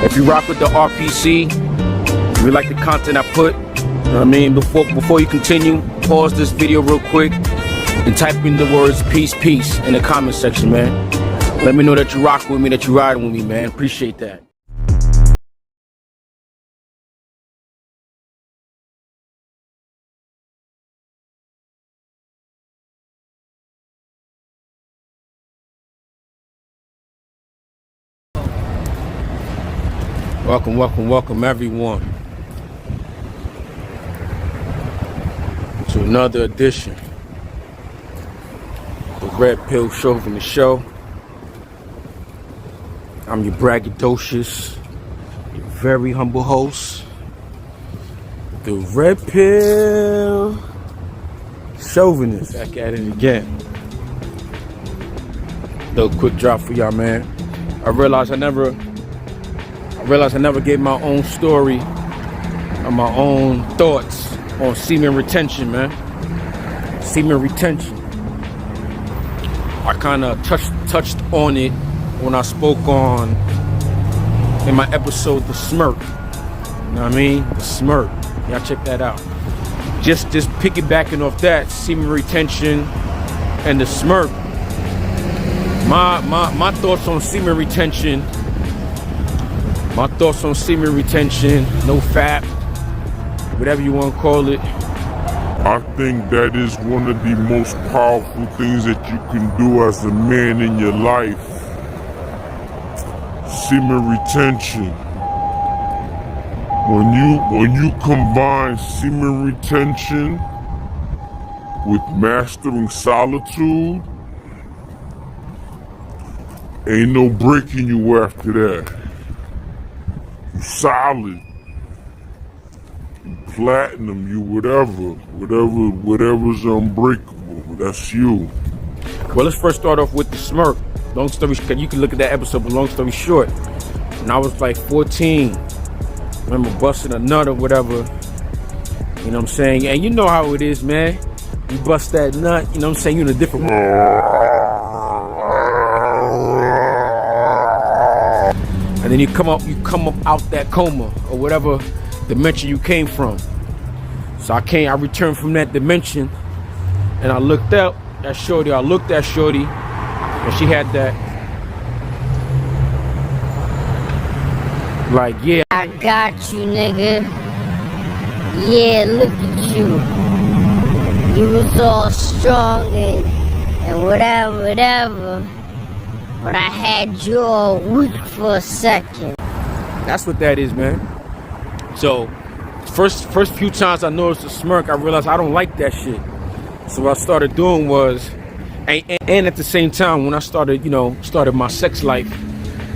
If you rock with the RPC, if you like the content I put, you know what I mean? Before you continue, pause this video real quick and type in the words peace, peace in the comment section, man. Let me know that you rock with me, that you riding with me, man. Appreciate that. Welcome, welcome, welcome everyone to another edition of the Red Pill Chauvinist Show. I'm your braggadocious, your very humble host, the Red Pill Chauvinist. Back at it again. Little quick drop for y'all, man. I realized I never gave my own story or my own thoughts on semen retention, man. Semen retention. I kind of touched on it when I spoke on in my episode The Smirk. You know what I mean? The Smirk. Y'all check that out. Just piggybacking off that, semen retention and the Smirk. My thoughts on semen retention. My thoughts on semen retention, no fap, whatever you want to call it. I think that is one of the most powerful things that you can do as a man in your life. Semen retention. When you combine semen retention with mastering solitude, ain't no breaking you after that. Solid, platinum, you whatever's unbreakable, that's you. Well, let's first start off with the Smirk. Long story short, you can look at that episode, but long story short, when I was like 14, I remember busting a nut or whatever, you know what I'm saying? And you know how it is, man. You bust that nut, you know what I'm saying? You're in a different and then you come up out that coma or whatever dimension you came from. So I returned from that dimension and I looked at shorty, and she had that, like, yeah, I got you, nigga. Yeah, look at you. You was all strong and whatever. But I had you all weak for a second. That's what that is, man. So, first few times I noticed the Smirk, I realized I don't like that shit. So what I started doing was, and at the same time, when I started my sex life,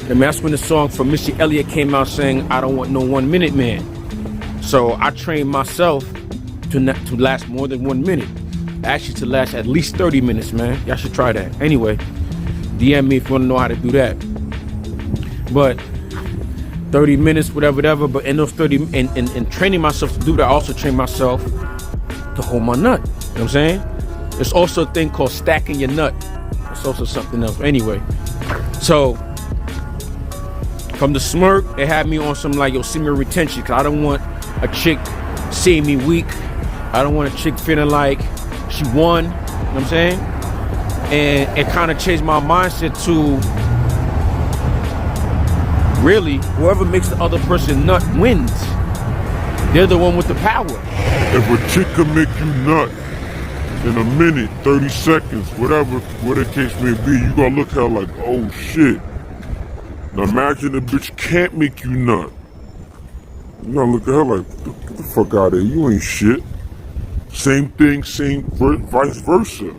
I mean, that's when the song from Missy Elliott came out saying, I don't want no 1 minute man. So I trained myself to last more than 1 minute. Actually, to last at least 30 minutes, man. Y'all should try that. Anyway. DM me if you want to know how to do that. But 30 minutes, whatever. But in those 30, and training myself to do that, I also train myself to hold my nut. You know what I'm saying? There's also a thing called stacking your nut. That's also something else. Anyway, so from the Smirk, they had me on some like, semen retention, because I don't want a chick seeing me weak. I don't want a chick feeling like she won. You know what I'm saying? And it kind of changed my mindset to really, whoever makes the other person nut wins. They're the one with the power. If a chick can make you nut in a minute, 30 seconds, whatever the case may be, you gotta look at her like, oh shit. Now imagine a bitch can't make you nut. You gotta look at her like, get the fuck out of here, you ain't shit. Same thing, vice versa.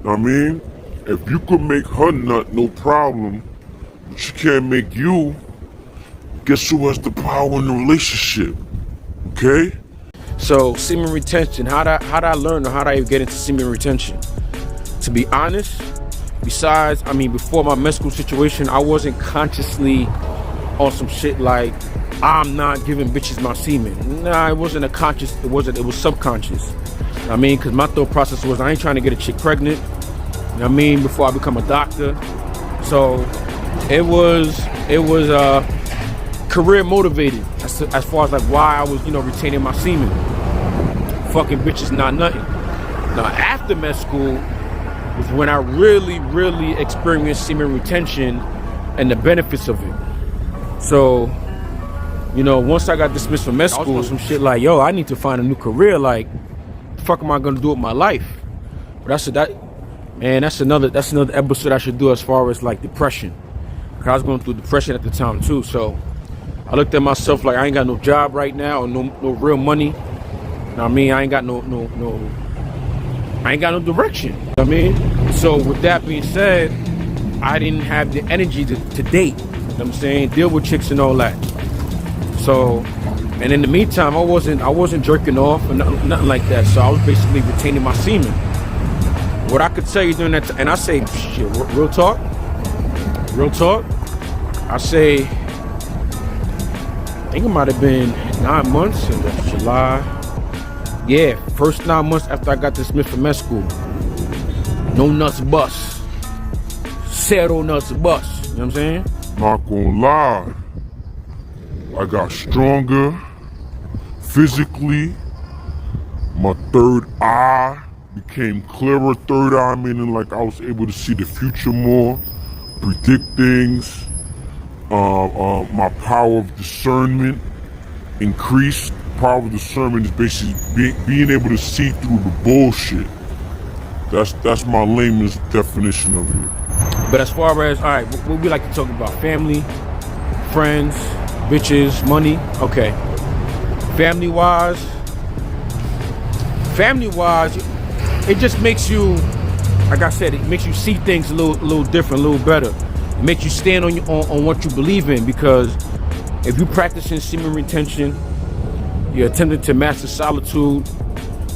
I mean, if you could make her nut, no problem, but she can't make you, guess who has the power in the relationship? Okay? So, semen retention, how'd I learn, or how'd I get into semen retention? To be honest, before my med school situation, I wasn't consciously on some shit like, I'm not giving bitches my semen. Nah, it wasn't it was subconscious. I mean, because my thought process was, I ain't trying to get a chick pregnant, you know what I mean, before I become a doctor. So it was career motivated as far as like why I was, retaining my semen. Fucking bitches, not nothing. Now after med school was when I really, really experienced semen retention and the benefits of it. So, once I got dismissed from med school, some shit like, yo, I need to find a new career. Like, the fuck am I gonna do with my life? But that's another episode I should do as far as like depression. Cause I was going through depression at the time too. So I looked at myself like I ain't got no job right now, or no real money. You know what I mean? I ain't got no direction. You know what I mean? So with that being said, I didn't have the energy to date. You know what I'm saying? Deal with chicks and all that. So, and in the meantime, I wasn't jerking off or nothing like that. So I was basically retaining my semen. What I could tell you during that time, and I say, shit, real talk, I say, I think it might have been 9 months in July. Yeah, first 9 months after I got dismissed from med school. No nuts bust. Zero nuts bust. You know what I'm saying? Not gonna lie. I got stronger physically. My third eye became clearer. Third eye meaning like I was able to see the future more, predict things. My power of discernment increased. Power of discernment is basically being able to see through the bullshit. That's my layman's definition of it. But as far as, all right, what we like to talk about, family, friends, bitches, money. Okay. Family wise, it just makes you, like I said, it makes you see things a little different, a little better. It makes you stand on what you believe in, because if you're practicing semen retention, you're attempting to master solitude,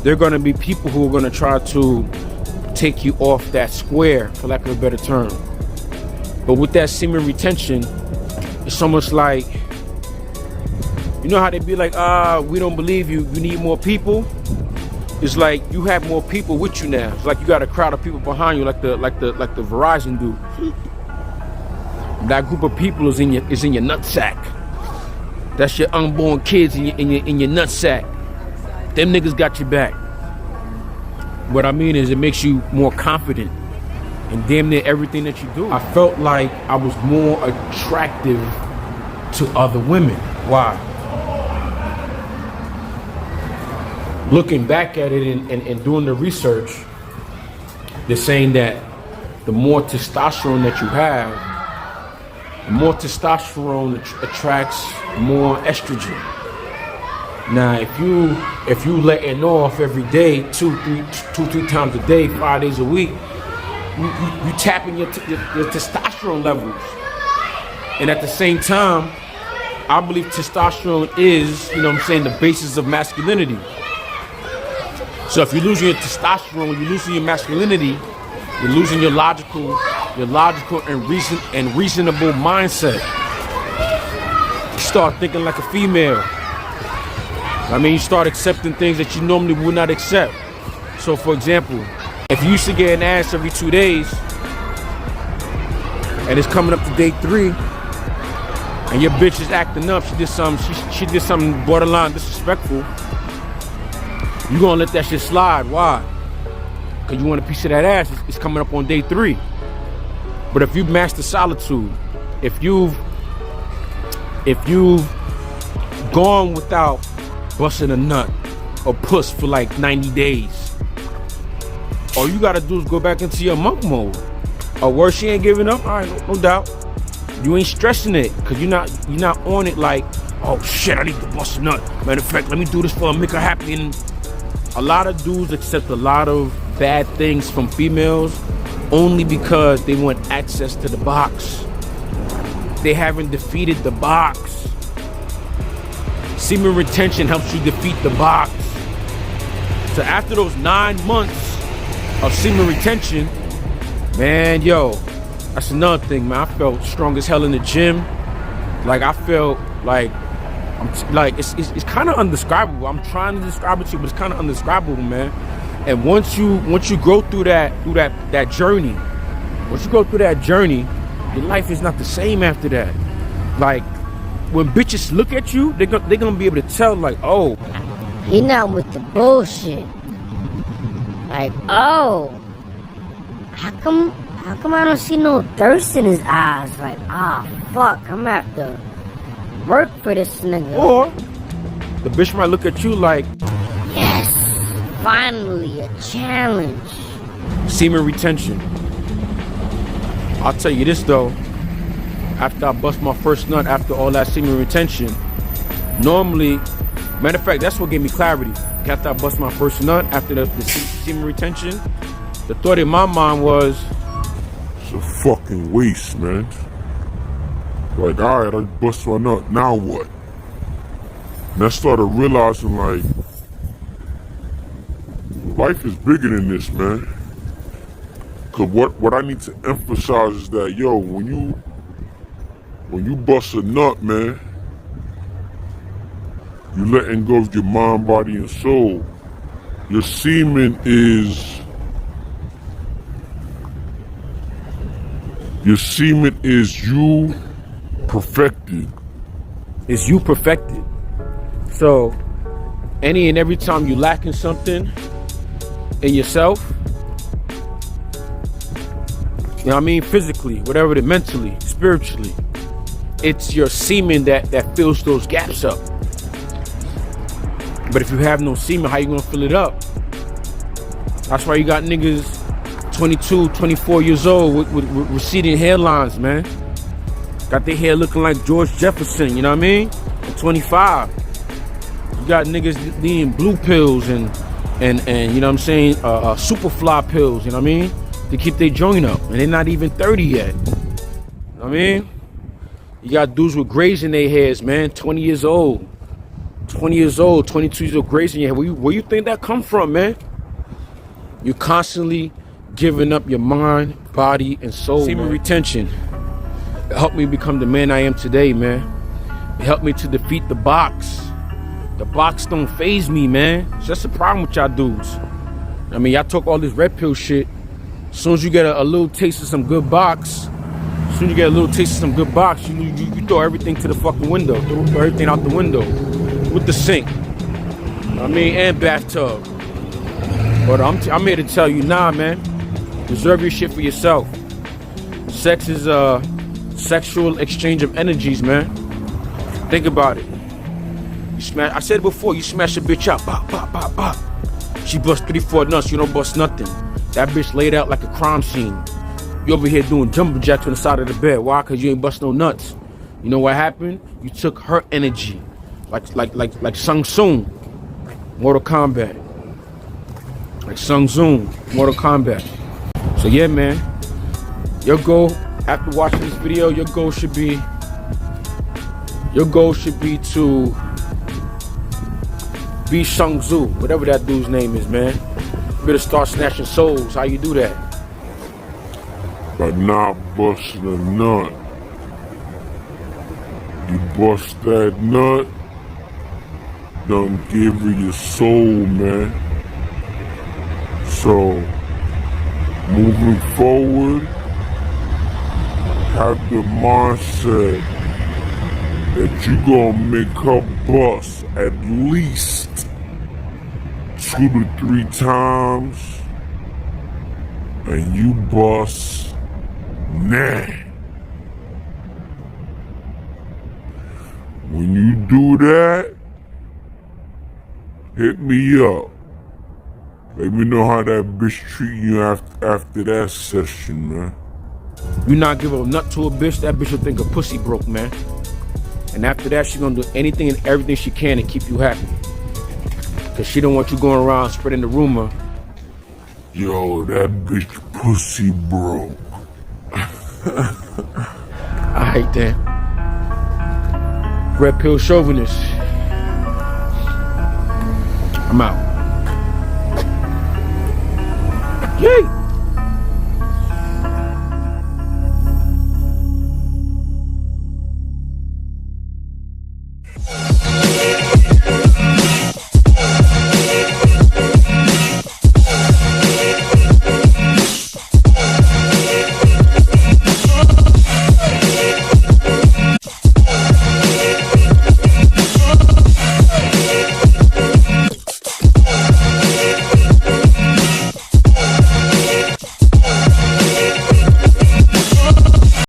there are going to be people who are going to try to take you off that square, for lack of a better term. But with that semen retention, it's almost like, you know how they be like, we don't believe you, you need more people. It's like you have more people with you now. It's like you got a crowd of people behind you, like the Verizon dude. That group of people is in your nutsack. That's your unborn kids in your nutsack. Them niggas got your back. What I mean is, it makes you more confident in damn near everything that you do. I felt like I was more attractive to other women. Why? Looking back at it and doing the research, they're saying that the more testosterone that you have, the more testosterone attracts more estrogen. Now, if you letting off every day, two, three times a day, 5 days a week, you tapping your testosterone levels. And at the same time, I believe testosterone is, the basis of masculinity. So if you're losing your testosterone, you're losing your masculinity, you're losing your logical and reasonable mindset. You start thinking like a female. You start accepting things that you normally would not accept. So for example, if you used to get an ass every 2 days, and it's coming up to day 3, and your bitch is acting up, she did something borderline disrespectful, you gonna let that shit slide. Why? Because you want a piece of that ass. It's coming up on day 3. But if you master solitude, if you've gone without busting a nut or puss for like 90 days, all you gotta do is go back into your monk mode. Or worse, she ain't giving up. All right, no doubt. You ain't stressing it, because you're not on it like, oh shit, I need to bust a nut. Matter of fact, let me do this for her, make her happy. And a lot of dudes accept a lot of bad things from females only because they want access to the box. They haven't defeated the box. Semen retention helps you defeat the box. So after those 9 months of semen retention, man, yo, that's another thing, man. I felt strong as hell in the gym. Like, I felt like, it's kind of undescribable. I'm trying to describe it to you, but it's kind of undescribable, man. And once you go through that journey, your life is not the same after that. Like, when bitches look at you, they gonna be able to tell, like, oh, he not with the bullshit. Like, oh, how come I don't see no thirst in his eyes? Like, fuck, I'm gonna have to work for this nigga. Or the bitch might look at you like, yes, finally a challenge. semen retention. I'll tell you this though, after I bust my first nut, after all that semen retention, normally, matter of fact, that's what gave me clarity. After I bust my first nut, after the semen retention, the thought in my mind was, it's a fucking waste, man. Like, alright, I bust my nut, now what? And I started realizing, like, life is bigger than this, man. Cause what I need to emphasize is that, yo, when you bust a nut, man, you letting go of your mind, body, and soul. Your semen is you perfected. is you perfected. So any and every time you lacking something in yourself, you know what I mean, physically, whatever it is, mentally, spiritually, it's your semen that fills those gaps up. But if you have no semen, how you gonna fill it up? That's why you got niggas 22, 24 years old with receding hairlines, man. Got their hair looking like George Jefferson, you know what I mean? At 25. You got niggas needing blue pills and you know what I'm saying, Superfly pills, you know what I mean? To keep their joint up, and they're not even 30 yet. You know what I mean? You got dudes with grays in their hairs, man, 20 years old. 20 years old, 22 years old, grays in your hair. Where you think that come from, man? You're constantly giving up your mind, body, and soul. Semen retention. It helped me become the man I am today, man. It helped me to defeat the box. The box don't faze me, man. It's just a problem with y'all dudes. I mean, y'all talk all this red pill shit. As soon as you get a little taste of some good box, you throw everything to the fucking window. Throw everything out the window. With the sink. I mean, and bathtub. But I'm here to tell you, nah, man. Reserve your shit for yourself. Sex is a sexual exchange of energies, man. Think about it. I said it before, you smash a bitch up, bop, bop, bop, bop. She bust 3-4 nuts, you don't bust nothing. That bitch laid out like a crime scene. You over here doing jumping jacks on the side of the bed. Why? Cause you ain't bust no nuts. You know what happened? You took her energy. Like Shang Tsung, Mortal Kombat. Like Shang Tsung, Mortal Kombat. So yeah, man. Your goal, after watching this video, your goal should be to be Shang Tzu, whatever that dude's name is, man. You better start snatching souls. How you do that? By not busting a nut. You bust that nut, don't give her your soul, man. So, moving forward, have the mindset that you gonna make her bust at least 2 to 3 times, and you bust nah. When you do that, hit me up. Let me know how that bitch treat you after that session, man. You not give a nut to a bitch, that bitch will think a pussy broke, man. And after that, she gonna do anything and everything she can to keep you happy. Cause she don't want you going around spreading the rumor. Yo, that bitch pussy broke. I hate that. Red pill chauvinist. I'm out. Yay!